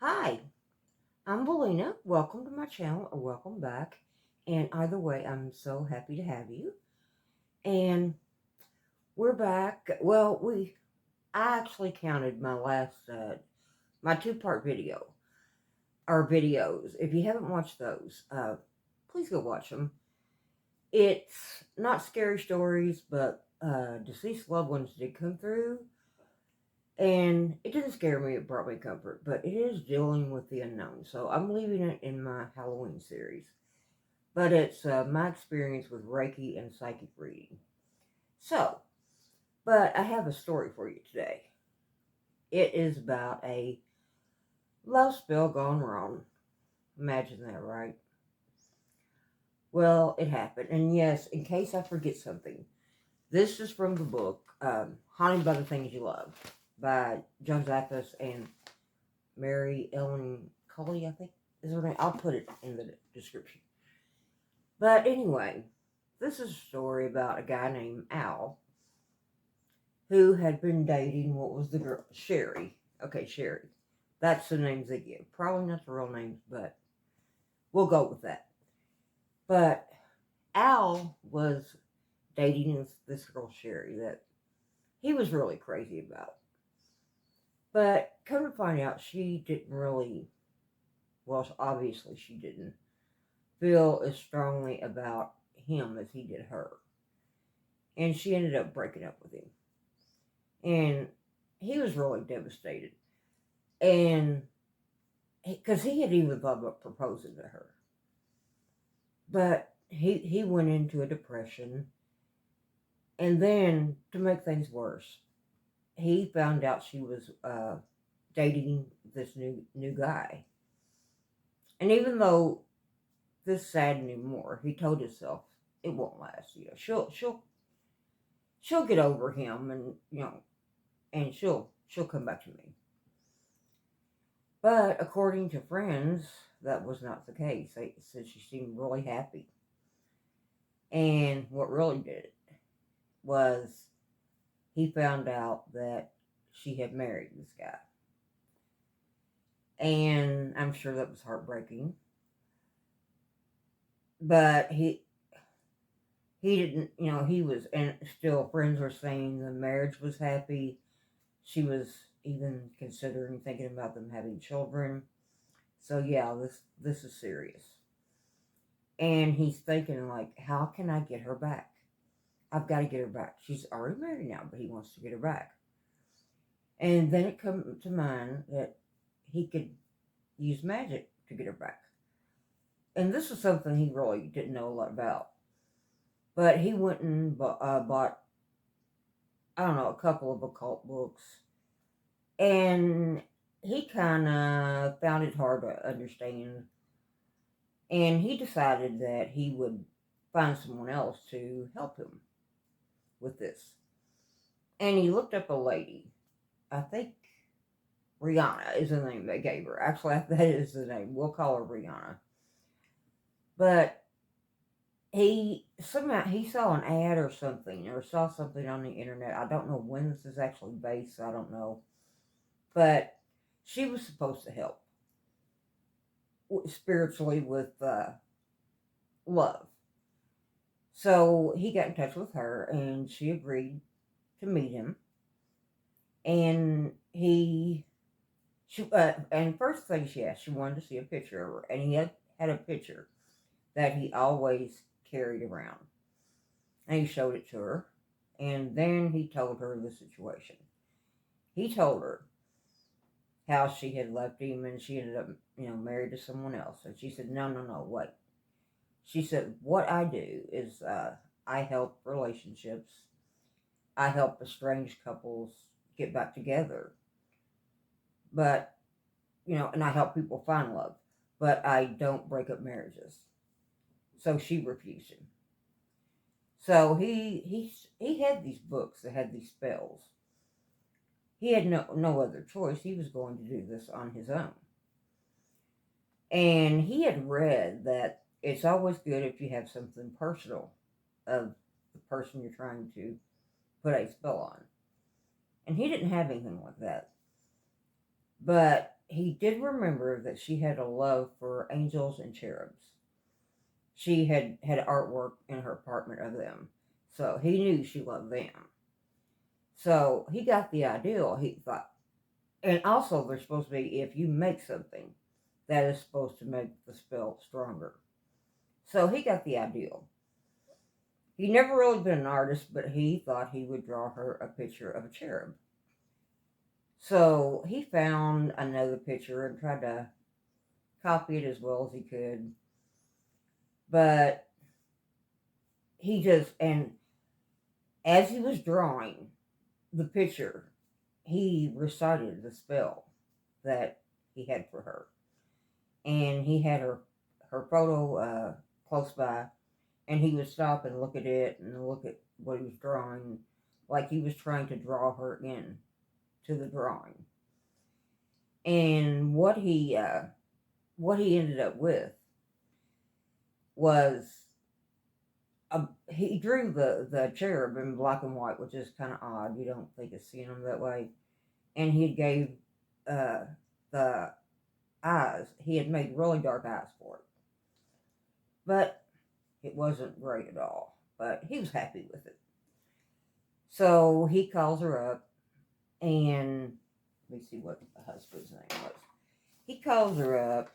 Hi, I'm Belina. Welcome to my channel or welcome back. And either way, I'm so happy to have you. And we're back. I actually counted my last, my two-part video, or videos. If you haven't watched those, please go watch them. It's not scary stories, but deceased loved ones did come through. And it didn't scare me, it brought me comfort, but it is dealing with the unknown. So I'm leaving it in my Halloween series. But it's my experience with Reiki and psychic reading. So, but I have a story for you today. It is about a love spell gone wrong. Imagine that, right? Well, it happened. And yes, in case I forget something, this is from the book Haunted by the Things You Love by John Zappis and Mary Ellen Colley, I think is her name. I'll put it in the description. But anyway, this is a story about a guy named Al who had been dating what was the girl? Sherry. Okay, Sherry. That's the names they give. Probably not the real names, but we'll go with that. But Al was dating this girl, Sherry, that he was really crazy about. But come to find out, she didn't really, well, obviously she didn't feel as strongly about him as he did her. And she ended up breaking up with him. And he was really devastated. And because he had even thought about proposing to her. But he went into a depression. And then, to make things worse, he found out she was dating this new guy. And even though this saddened him more, he told himself it won't last. You know, she'll get over him, and and she'll come back to me. But according to friends, that was not the case. They said she seemed really happy. And what really did it was he found out that she had married this guy. And I'm sure that was heartbreaking. But he didn't, he was, and still friends were saying the marriage was happy. She was even considering thinking about them having children. So yeah, this is serious. And he's thinking like, how can I get her back? I've got to get her back. She's already married now, but he wants to get her back. And then it come to mind that he could use magic to get her back. And this is something he really didn't know a lot about. But he went and bought, I don't know, a couple of occult books. And he kind of found it hard to understand. And he decided that he would find someone else to help him with this. And he looked up a lady. I think Rihanna is the name they gave her. Actually, that is the name. We'll call her Rihanna. But he saw an ad or something, or saw something on the internet. I don't know when this is actually based. I don't know, but she was supposed to help spiritually with love. So he got in touch with her, and she agreed to meet him. And and first thing she asked, she wanted to see a picture of her, and he had a picture that he always carried around. And he showed it to her, and then he told her the situation. He told her how she had left him and she ended up, married to someone else. And she said, no, no, no, wait. She said, what I do is I help relationships. I help estranged couples get back together. But, and I help people find love. But I don't break up marriages. So she refused him. So he had these books that had these spells. He had no other choice. He was going to do this on his own. And he had read that it's always good if you have something personal of the person you're trying to put a spell on. And he didn't have anything like that. But he did remember that she had a love for angels and cherubs. She had artwork in her apartment of them, so he knew she loved them. So he got the idea. He thought, and also they're supposed to be, if you make something, that is supposed to make the spell stronger. So he got the ideal. He never really been an artist, but he thought he would draw her a picture of a cherub. So he found another picture and tried to copy it as well as he could. But he just, and as he was drawing the picture, he recited the spell that he had for her. And he had her photo close by, and he would stop and look at it and look at what he was drawing, like he was trying to draw her in to the drawing. And what he ended up with was he drew the cherub in black and white, which is kind of odd. You don't think of seeing them that way. And he gave the eyes. He had made really dark eyes for it, but it wasn't great at all. But he was happy with it. So he calls her up, and let me see what the husband's name was. He calls her up.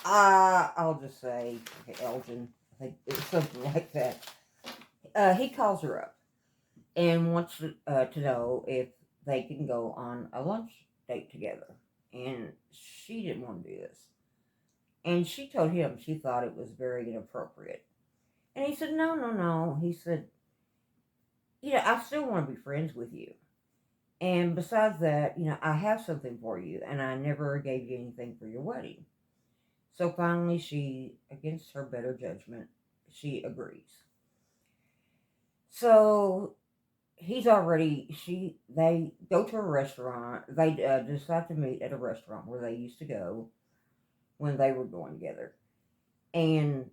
I'll just say, okay, Elgin. I think it was something like that. He calls her up and wants to know if they can go on a lunch date together. And she didn't want to do this. And she told him she thought it was very inappropriate. And he said, no, no, no. He said, I still want to be friends with you. And besides that, I have something for you, and I never gave you anything for your wedding. So finally, she, against her better judgment, she agrees. So they go to a restaurant. They decide to meet at a restaurant where they used to go when they were going together. And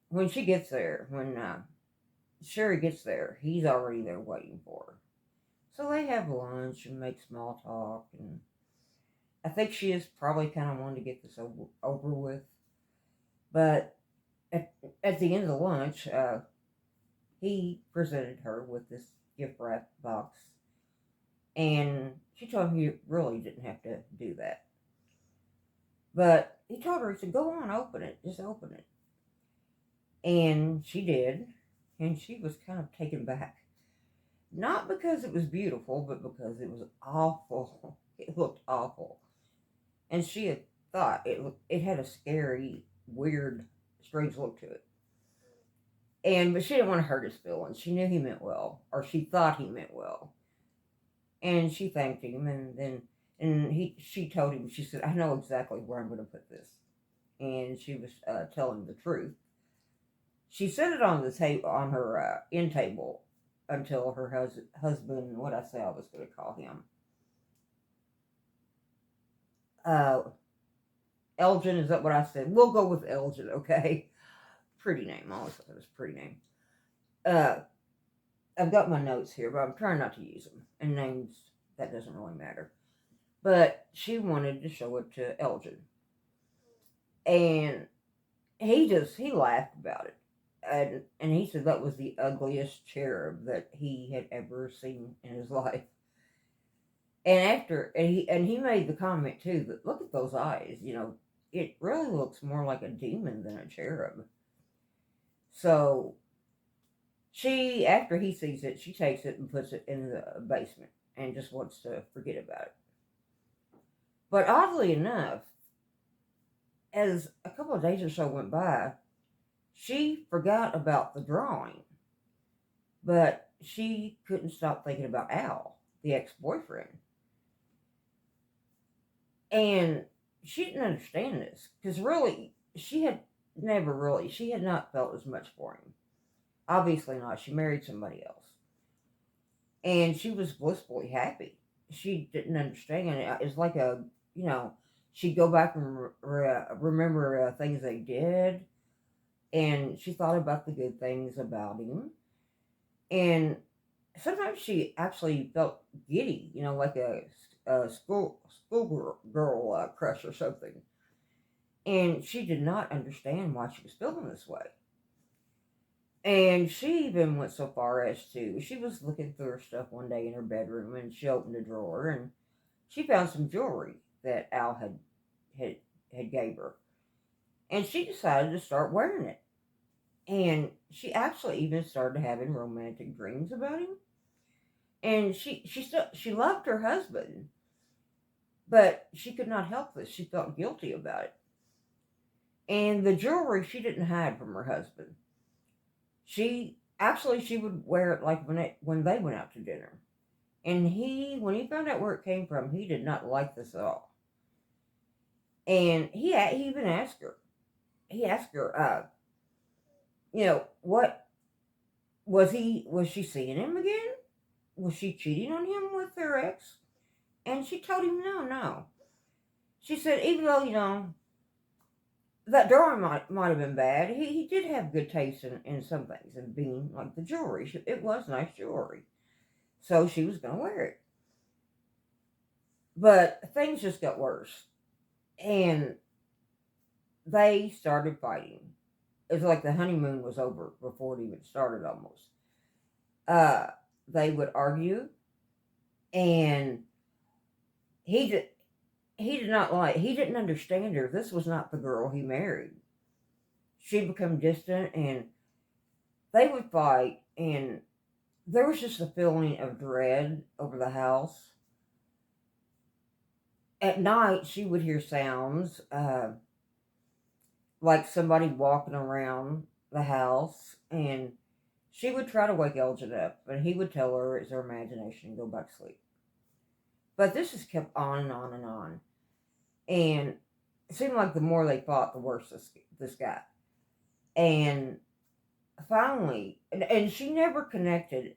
when she gets there, when Sherry gets there, he's already there waiting for her. So they have lunch and make small talk, and I think she is probably kind of wanting to get this over with. But at the end of the lunch, he presented her with this gift wrap box, and she told him he really didn't have to do that. But he told her, he said, go on, open it, just open it. And she did, and she was kind of taken back. Not because it was beautiful, but because it was awful. It looked awful. And she had thought it had a scary, weird, strange look to it. But she didn't want to hurt his feelings. She knew he meant well, or she thought he meant well. And she thanked him, she told him, she said, I know exactly where I'm going to put this. And she was telling the truth. She set it on the table, on her end table, until her husband, what I say I was going to call him, Elgin, is that what I said? We'll go with Elgin, okay? Pretty name. I always thought it was a pretty name. I've got my notes here, but I'm trying not to use them. And names, that doesn't really matter. But she wanted to show it to Elgin. And he laughed about it. And he said that was the ugliest cherub that he had ever seen in his life. And he made the comment too that, look at those eyes, it really looks more like a demon than a cherub. So after he sees it, she takes it and puts it in the basement and just wants to forget about it. But oddly enough, as a couple of days or so went by, she forgot about the drawing. But she couldn't stop thinking about Al, the ex-boyfriend. And she didn't understand this, because really, she had not felt as much for him. Obviously not. She married somebody else. And she was blissfully happy. She didn't understand it. It's like she'd go back and remember things they did. And she thought about the good things about him. And sometimes she actually felt giddy, like a schoolgirl crush or something. And she did not understand why she was feeling this way. And she even went so far as to, she was looking through her stuff one day in her bedroom, and she opened a drawer and she found some jewelry that Al had, had gave her. And she decided to start wearing it. And she actually even started having romantic dreams about him. And she loved her husband, but she could not help this. She felt guilty about it. And the jewelry she didn't hide from her husband. She would wear it like when they went out to dinner. And when he found out where it came from, he did not like this at all. And he even asked her. He asked her, what was she seeing him again? Was she cheating on him with her ex? And she told him no. She said, even though, that drawing might have been bad, he did have good taste in some things, and being like the jewelry. It was nice jewelry. So she was going to wear it. But things just got worse. And they started fighting. It's like the honeymoon was over before it even started almost. They would argue, and he didn't understand her. This was not the girl he married. She'd become distant, and they would fight, and there was just a feeling of dread over the house. At night, she would hear sounds, like somebody walking around the house, and she would try to wake Elgin up, but he would tell her it's her imagination and go back to sleep. But this just kept on and on and on. And it seemed like the more they fought, the worse this got. And finally, and she never connected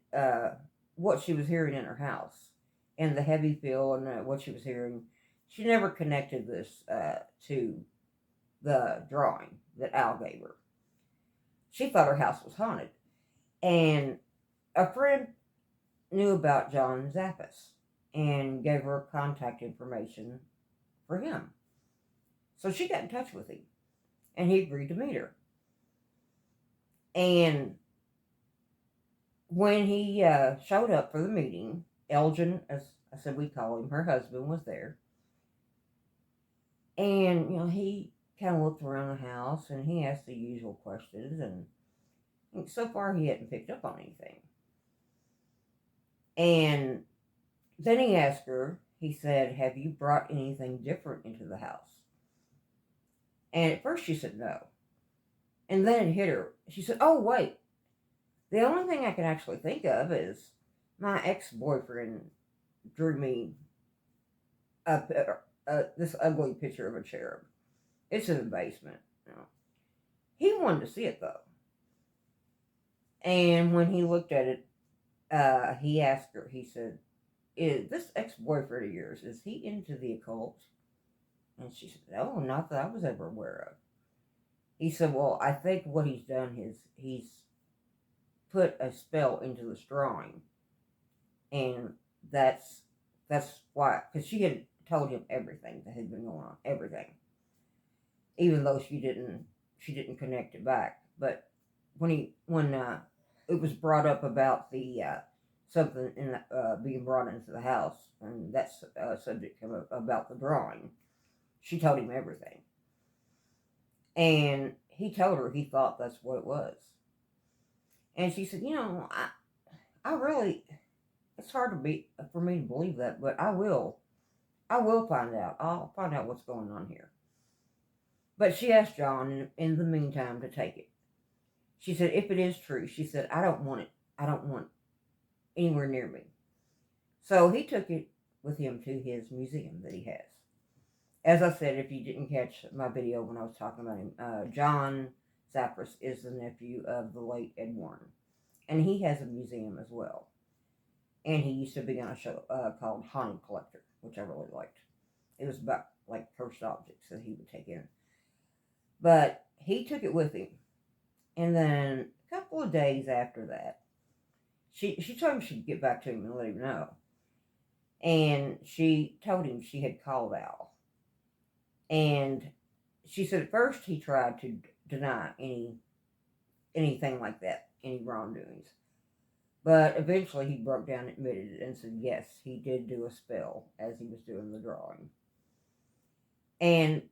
what she was hearing in her house and the heavy feel and what she was hearing. She never connected this to the drawing that Al gave her. She thought her house was haunted. And a friend knew about John Zappis and gave her contact information for him. So she got in touch with him, and he agreed to meet her. And when he showed up for the meeting, Elgin, as I said we call him, her husband, was there. And, he kind of looked around the house, and he asked the usual questions, and so far he hadn't picked up on anything. And then he asked her, he said, have you brought anything different into the house? And at first she said no. And then it hit her. She said, oh, wait. The only thing I can actually think of is my ex-boyfriend drew me this ugly picture of a cherub. It's in the basement. He wanted to see it, though. And when he looked at it, he asked her, he said, is this ex-boyfriend of yours, is he into the occult? And she said, no, not that I was ever aware of. He said, well, I think what he's done is he's put a spell into this drawing. And that's why, because she had told him everything that had been going on, everything. Even though she didn't connect it back. But when it was brought up about the something being brought into the house, and that's subject about the drawing, she told him everything. And he told her he thought that's what it was. And she said, I really, it's hard for me to believe that, but I will find out. I'll find out what's going on here. But she asked John in the meantime to take it. She said, if it is true, she said, I don't want it. I don't want anywhere near me. So he took it with him to his museum that he has. As I said, if you didn't catch my video when I was talking about him, John Zappis is the nephew of the late Ed Warren. And he has a museum as well. And he used to be on a show called Haunted Collector, which I really liked. It was about like cursed objects that he would take in. But he took it with him. And then a couple of days after that, she told him she'd get back to him and let him know. And she told him she had called Al. And she said at first he tried to deny anything like that, any wrongdoings. But eventually he broke down and admitted it and said yes, he did do a spell as he was doing the drawing. And,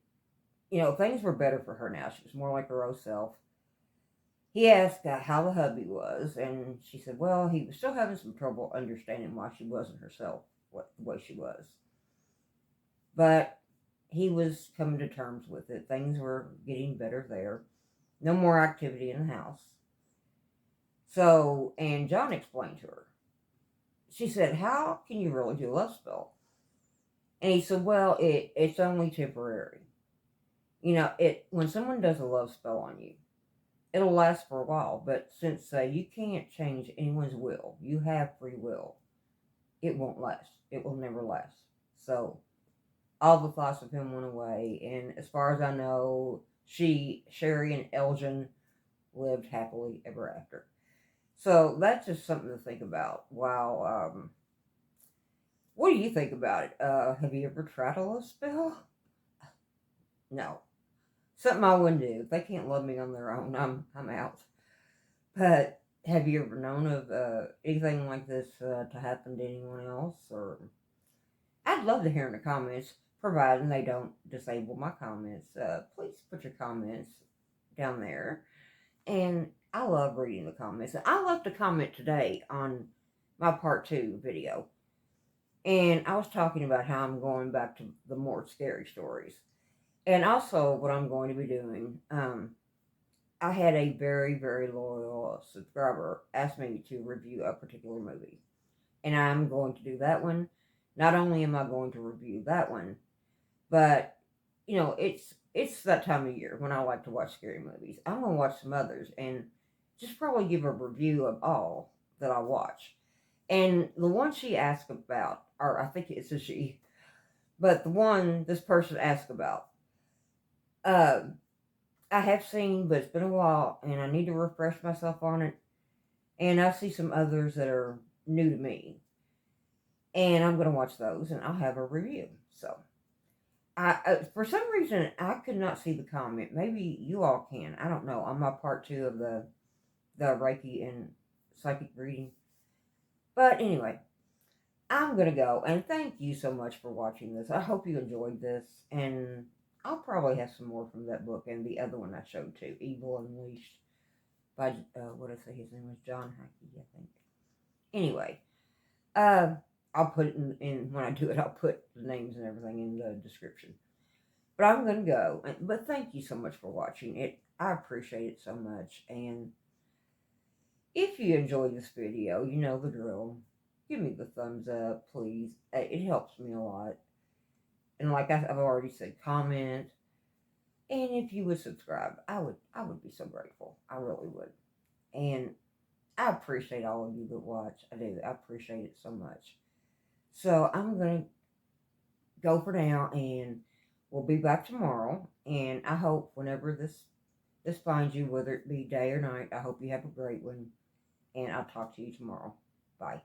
things were better for her now. She was more like her old self. He asked how the hubby was, and she said, well, he was still having some trouble understanding why she wasn't herself the way she was. But he was coming to terms with it. Things were getting better there. No more activity in the house. So, and John explained to her. She said, how can you really do a love spell? And he said, well, it's only temporary. When someone does a love spell on you, it'll last for a while. But since you can't change anyone's will, you have free will, it won't last. It will never last. So all the thoughts of him went away. And as far as I know, Sherry and Elgin lived happily ever after. So that's just something to think about. Wow. What do you think about it? Have you ever tried a love spell? No. Something I wouldn't do. If they can't love me on their own, I'm out. But have you ever known of anything like this to happen to anyone else? Or I'd love to hear in the comments, providing they don't disable my comments. Please put your comments down there. And I love reading the comments. I left a comment today on my part 2 video. And I was talking about how I'm going back to the more scary stories. And also what I'm going to be doing. I had a very, very loyal subscriber ask me to review a particular movie. And I'm going to do that one. Not only am I going to review that one, but, it's that time of year when I like to watch scary movies. I'm going to watch some others and just probably give a review of all that I watch. And the one she asked about, or I think it's a she, but the one this person asked about, I have seen, but it's been a while, and I need to refresh myself on it. And I see some others that are new to me, and I'm going to watch those, and I'll have a review. So, for some reason, I could not see the comment. Maybe you all can. I don't know. On my part 2 of the Reiki and psychic reading. But anyway, I'm going to go, and thank you so much for watching this. I hope you enjoyed this, and I'll probably have some more from that book and the other one I showed too, Evil Unleashed, by, what did I say his name was? John Hackey, I think. Anyway, I'll put it in when I do it, I'll put the names and everything in the description. But I'm going to go, but thank you so much for watching it. I appreciate it so much, and if you enjoyed this video, you know the drill. Give me the thumbs up, please. It helps me a lot. And like I've already said, comment. And if you would subscribe, I would be so grateful. I really would. And I appreciate all of you that watch. I do. I appreciate it so much. So I'm going to go for now, and we'll be back tomorrow. And I hope whenever this finds you, whether it be day or night, I hope you have a great one. And I'll talk to you tomorrow. Bye.